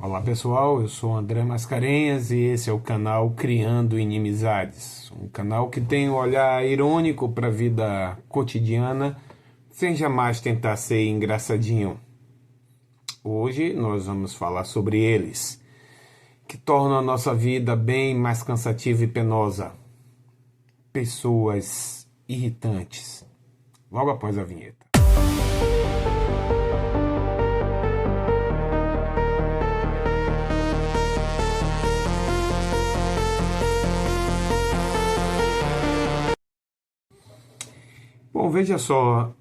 Olá pessoal, eu sou André Mascarenhas e esse é o canal Criando Inimizades, um canal que tem um olhar irônico para a vida cotidiana, sem jamais tentar ser engraçadinho. Hoje nós vamos falar sobre eles, que tornam a nossa vida bem mais cansativa e penosa. Pessoas irritantes. Logo após a vinheta. Bom, veja só,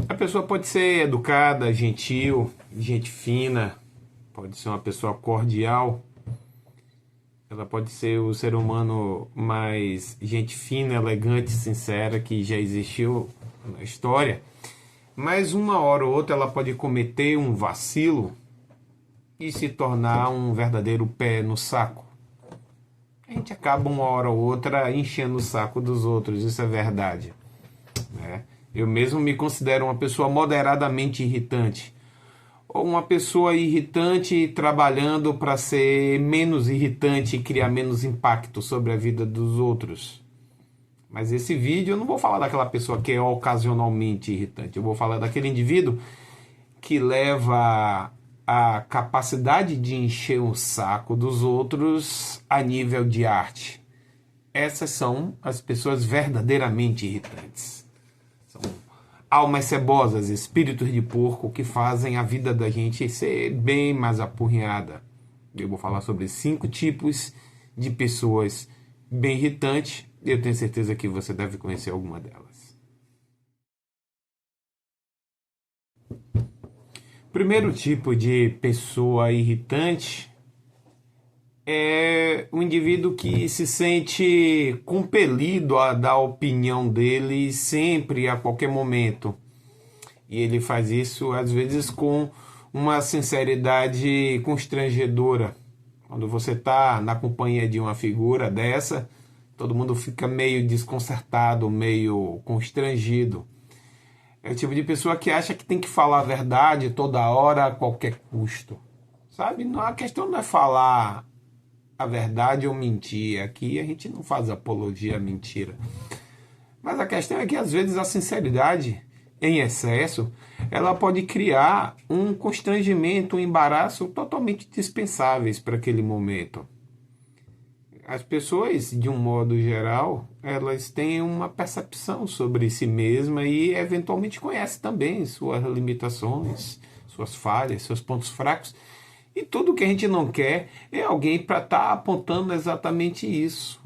a pessoa pode ser educada, gentil, gente fina, pode ser uma pessoa cordial, ela pode ser o ser humano mais gente fina, elegante, sincera que já existiu na história, mas uma hora ou outra ela pode cometer um vacilo e se tornar um verdadeiro pé no saco. A gente acaba uma hora ou outra enchendo o saco dos outros, isso é verdade. Eu mesmo me considero uma pessoa moderadamente irritante, ou uma pessoa irritante trabalhando para ser menos irritante e criar menos impacto sobre a vida dos outros. Mas esse vídeo eu não vou falar daquela pessoa que é ocasionalmente irritante, eu vou falar daquele indivíduo que leva a capacidade de encher o saco dos outros a nível de arte. Essas são as pessoas verdadeiramente irritantes. São almas cebosas, espíritos de porco que fazem a vida da gente ser bem mais apurrinhada. Eu vou falar sobre 5 tipos de pessoas bem irritantes. Eu tenho certeza que você deve conhecer alguma delas. O primeiro tipo de pessoa irritante é o indivíduo que se sente compelido a dar a opinião dele sempre, a qualquer momento. E ele faz isso, às vezes, com uma sinceridade constrangedora. Quando você está na companhia de uma figura dessa, todo mundo fica meio desconcertado, meio constrangido. É o tipo de pessoa que acha que tem que falar a verdade toda hora, a qualquer custo. Sabe? A questão não é falar a verdade ou mentir. Aqui a gente não faz apologia à mentira. Mas a questão é que às vezes a sinceridade em excesso, ela pode criar um constrangimento, um embaraço totalmente dispensáveis para aquele momento. As pessoas, de um modo geral, elas têm uma percepção sobre si mesma e eventualmente conhecem também suas limitações, suas falhas, seus pontos fracos. E tudo que a gente não quer é alguém para estar apontando exatamente isso.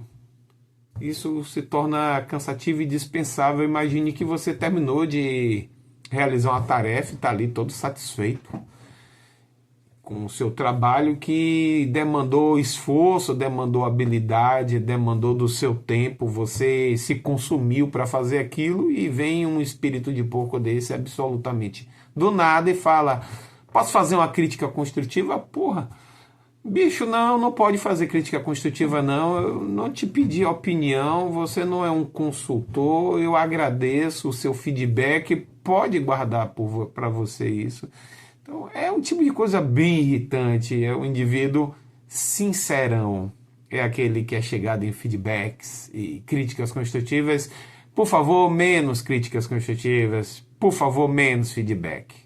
Isso se torna cansativo e dispensável. Imagine que você terminou de realizar uma tarefa e está ali todo satisfeito com o seu trabalho que demandou esforço, demandou habilidade, demandou do seu tempo. Você se consumiu para fazer aquilo e vem um espírito de porco desse absolutamente do nada e fala: posso fazer uma crítica construtiva? Porra, bicho, não pode fazer crítica construtiva não, eu não te pedi opinião, você não é um consultor, eu agradeço o seu feedback, pode guardar para você isso. Então é um tipo de coisa bem irritante, é um indivíduo sincerão, é aquele que é chegado em feedbacks e críticas construtivas. Por favor, menos críticas construtivas, por favor, menos feedback.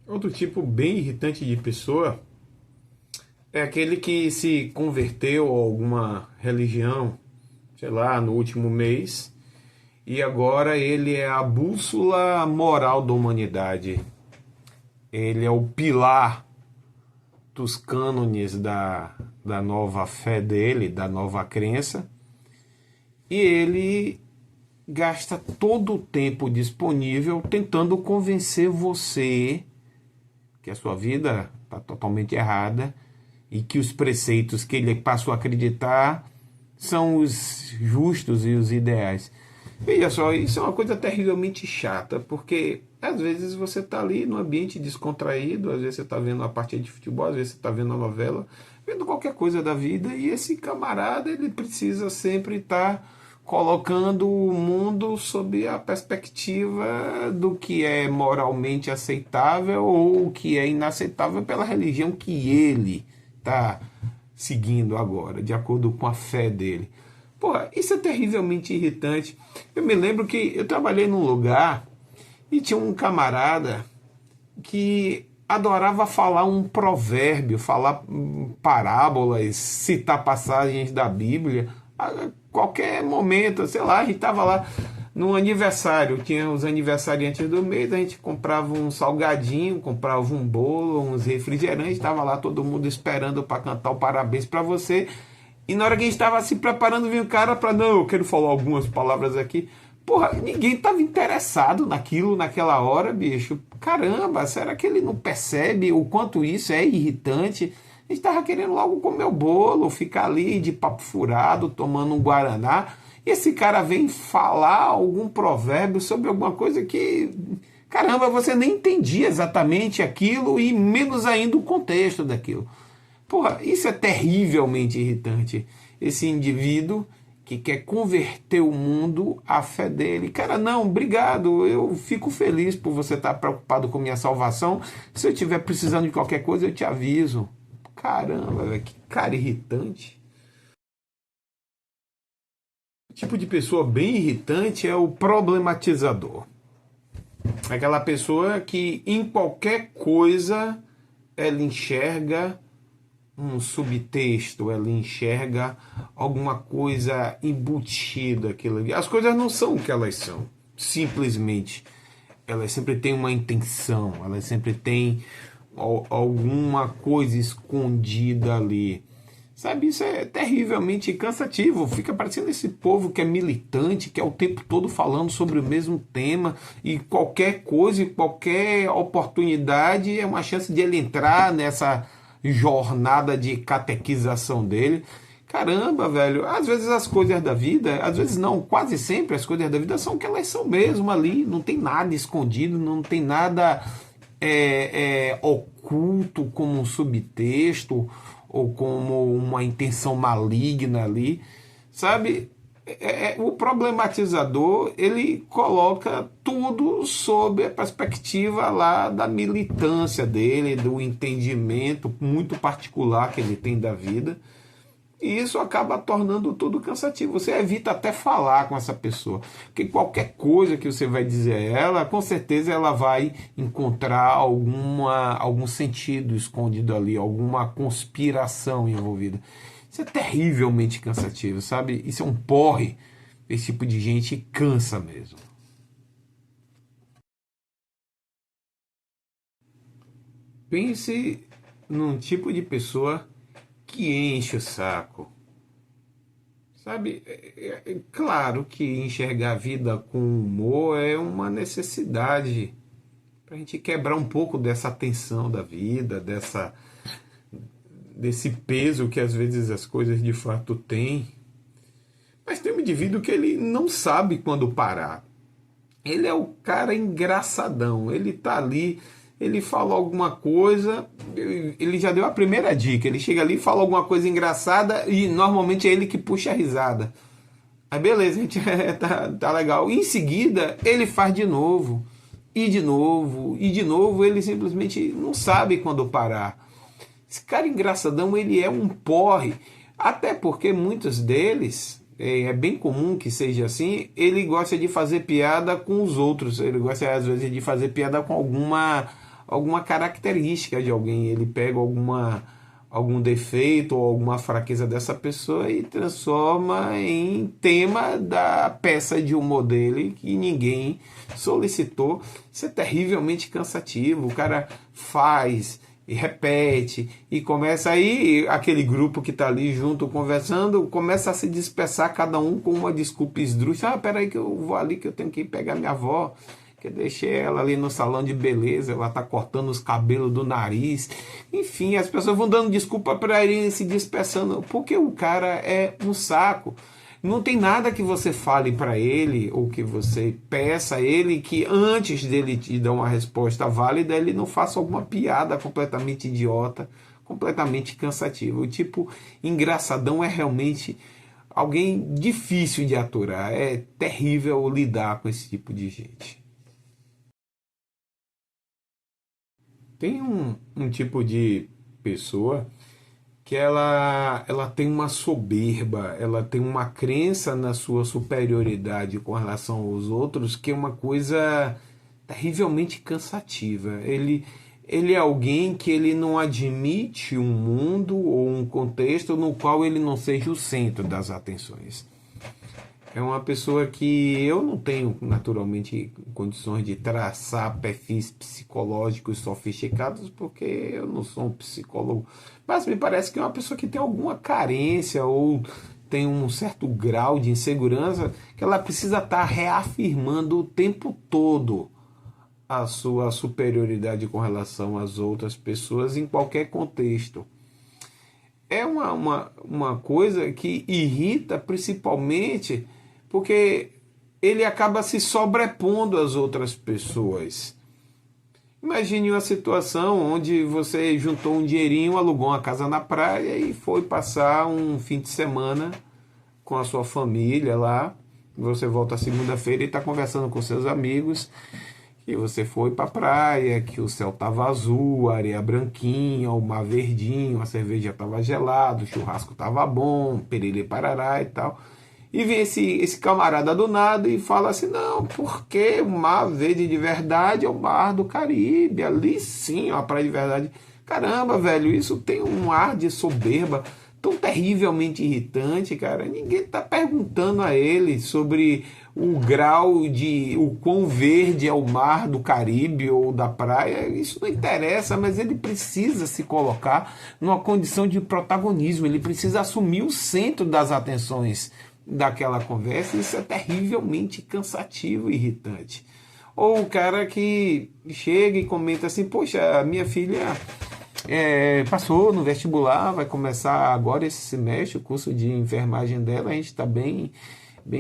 Outro tipo bem irritante de pessoa é aquele que se converteu a alguma religião, sei lá, no último mês, e agora ele é a bússola moral da humanidade. Ele é o pilar dos cânones da nova fé dele, da nova crença, e ele gasta todo o tempo disponível tentando convencer você que a sua vida está totalmente errada e que os preceitos que ele passou a acreditar são os justos e os ideais. Veja só, isso é uma coisa terrivelmente chata, porque às vezes você está ali num ambiente descontraído, às vezes você está vendo uma partida de futebol, às vezes você está vendo uma novela, vendo qualquer coisa da vida, e esse camarada ele precisa sempre estar colocando o mundo sob a perspectiva do que é moralmente aceitável ou o que é inaceitável pela religião que ele está seguindo agora, de acordo com a fé dele. Porra, isso é terrivelmente irritante. Eu me lembro que eu trabalhei num lugar e tinha um camarada que adorava falar um provérbio, falar parábolas, citar passagens da Bíblia a qualquer momento, sei lá, a gente estava lá no aniversário, tinha os aniversariantes do mês, a gente comprava um salgadinho, comprava um bolo, uns refrigerantes, estava lá todo mundo esperando para cantar o parabéns para você. E na hora que a gente estava se preparando, vinha o cara para, não, eu quero falar algumas palavras aqui. Porra, ninguém estava interessado naquilo, naquela hora, bicho. Caramba, será que ele não percebe o quanto isso é irritante? A gente estava querendo logo comer o bolo, ficar ali de papo furado, tomando um guaraná. E esse cara vem falar algum provérbio sobre alguma coisa que, caramba, você nem entendia exatamente aquilo e menos ainda o contexto daquilo. Porra, isso é terrivelmente irritante. Esse indivíduo que quer converter o mundo à fé dele. Cara, não, obrigado, eu fico feliz por você estar preocupado com minha salvação. Se eu estiver precisando de qualquer coisa, eu te aviso. Caramba, véio, que cara irritante. O tipo de pessoa bem irritante é o problematizador. Aquela pessoa que em qualquer coisa ela enxerga um subtexto, ela enxerga alguma coisa embutida aquilo ali. As coisas não são o que elas são, simplesmente. Elas sempre têm uma intenção, elas sempre têm alguma coisa escondida ali. Sabe, isso é terrivelmente cansativo. Fica parecendo esse povo que é militante, que é o tempo todo falando sobre o mesmo tema, e qualquer coisa, qualquer oportunidade é uma chance de ele entrar nessa jornada de catequização dele. Caramba, velho, às vezes as coisas da vida, às vezes não, quase sempre as coisas da vida são o que elas são mesmo ali, não tem nada escondido, não tem nada oculto como um subtexto ou como uma intenção maligna ali, sabe? O problematizador, ele coloca tudo sob a perspectiva lá da militância dele, do entendimento muito particular que ele tem da vida, e isso acaba tornando tudo cansativo. Você evita até falar com essa pessoa, porque qualquer coisa que você vai dizer a ela, com certeza ela vai encontrar algum sentido escondido ali, alguma conspiração envolvida. Isso é terrivelmente cansativo, sabe? Isso é um porre. Esse tipo de gente cansa mesmo. Pense num tipo de pessoa que enche o saco. Sabe, claro que enxergar a vida com humor é uma necessidade para a gente quebrar um pouco dessa tensão da vida, desse peso que às vezes as coisas de fato têm. Mas tem um indivíduo que ele não sabe quando parar. Ele é o cara engraçadão, ele tá ali, ele fala alguma coisa, ele já deu a primeira dica, ele chega ali, fala alguma coisa engraçada e normalmente é ele que puxa a risada. Aí beleza, gente, tá legal. E em seguida ele faz de novo, e de novo, e de novo, ele simplesmente não sabe quando parar. Esse cara engraçadão, ele é um porre, até porque muitos deles, é bem comum que seja assim, ele gosta de fazer piada com os outros, ele gosta às vezes de fazer piada com alguma característica de alguém, ele pega algum defeito ou alguma fraqueza dessa pessoa e transforma em tema da peça de humor dele que ninguém solicitou. Isso é terrivelmente cansativo, o cara faz e repete, e começa aí, aquele grupo que está ali junto conversando, começa a se dispersar, cada um com uma desculpa esdrúxula. Peraí que eu vou ali que eu tenho que ir pegar minha avó, que eu deixei ela ali no salão de beleza, ela está cortando os cabelos do nariz. Enfim, as pessoas vão dando desculpa para irem se dispersando, porque o cara é um saco. Não tem nada que você fale para ele ou que você peça a ele que antes dele te dar uma resposta válida, ele não faça alguma piada completamente idiota, completamente cansativa. O tipo engraçadão é realmente alguém difícil de aturar. É terrível lidar com esse tipo de gente. Tem um tipo de pessoa que ela tem uma soberba, ela tem uma crença na sua superioridade com relação aos outros, que é uma coisa terrivelmente cansativa. Ele é alguém que ele não admite um mundo ou um contexto no qual ele não seja o centro das atenções. É uma pessoa que eu não tenho naturalmente condições de traçar perfis psicológicos sofisticados, porque eu não sou um psicólogo. Mas me parece que é uma pessoa que tem alguma carência ou tem um certo grau de insegurança que ela precisa estar reafirmando o tempo todo a sua superioridade com relação às outras pessoas em qualquer contexto. É uma coisa que irrita principalmente porque ele acaba se sobrepondo às outras pessoas. Imagine uma situação onde você juntou um dinheirinho, alugou uma casa na praia e foi passar um fim de semana com a sua família lá. Você volta segunda-feira e está conversando com seus amigos. E você foi para a praia, que o céu estava azul, a areia branquinha, o mar verdinho, a cerveja estava gelada, o churrasco estava bom, perere parará e tal. E vem esse camarada do nada e fala assim, não, porque o mar verde de verdade é o mar do Caribe, ali sim é uma praia de verdade. Caramba, velho, isso tem um ar de soberba tão terrivelmente irritante, cara. Ninguém tá perguntando a ele sobre o grau de o quão verde é o mar do Caribe ou da praia. Isso não interessa, mas ele precisa se colocar numa condição de protagonismo, ele precisa assumir o centro das atenções daquela conversa. Isso é terrivelmente cansativo e irritante. Ou o cara que chega e comenta assim, poxa, a minha filha passou no vestibular, vai começar agora esse semestre o curso de enfermagem dela, a gente está bem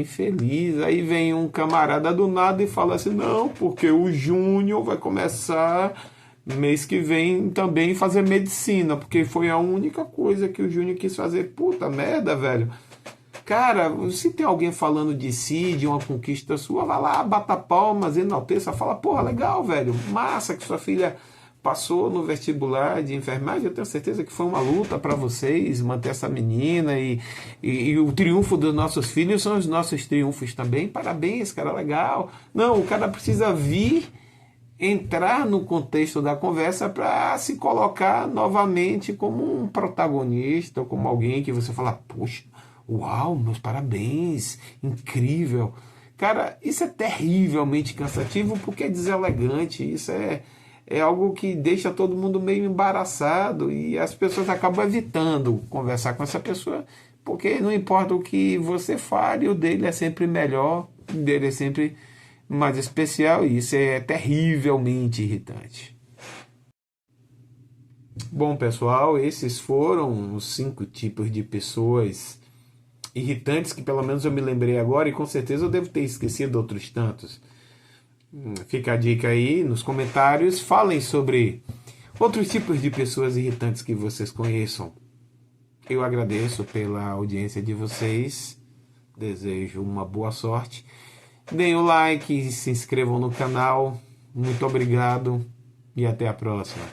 feliz. Aí vem um camarada do nada e fala assim, não, porque o Júnior vai começar mês que vem também fazer medicina, porque foi a única coisa que o Júnior quis fazer. Puta merda, velho. Cara, se tem alguém falando de si, de uma conquista sua, vai lá, bata palmas, enalteça, fala, porra, legal, velho, massa que sua filha passou no vestibular de enfermagem. Eu tenho certeza que foi uma luta para vocês manter essa menina e o triunfo dos nossos filhos são os nossos triunfos também. Parabéns, cara, legal. Não, o cara precisa vir entrar no contexto da conversa para se colocar novamente como um protagonista, como alguém que você fala, poxa, uau, meus parabéns, incrível. Cara, isso é terrivelmente cansativo porque é deselegante, isso é algo que deixa todo mundo meio embaraçado e as pessoas acabam evitando conversar com essa pessoa, porque não importa o que você fale, o dele é sempre melhor, o dele é sempre mais especial e isso é terrivelmente irritante. Bom, pessoal, esses foram os 5 tipos de pessoas irritantes que pelo menos eu me lembrei agora e com certeza eu devo ter esquecido outros tantos. Fica a dica aí nos comentários, falem sobre outros tipos de pessoas irritantes que vocês conheçam. Eu agradeço pela audiência de vocês, desejo uma boa sorte. Deem o like, se inscrevam no canal. Muito obrigado e até a próxima.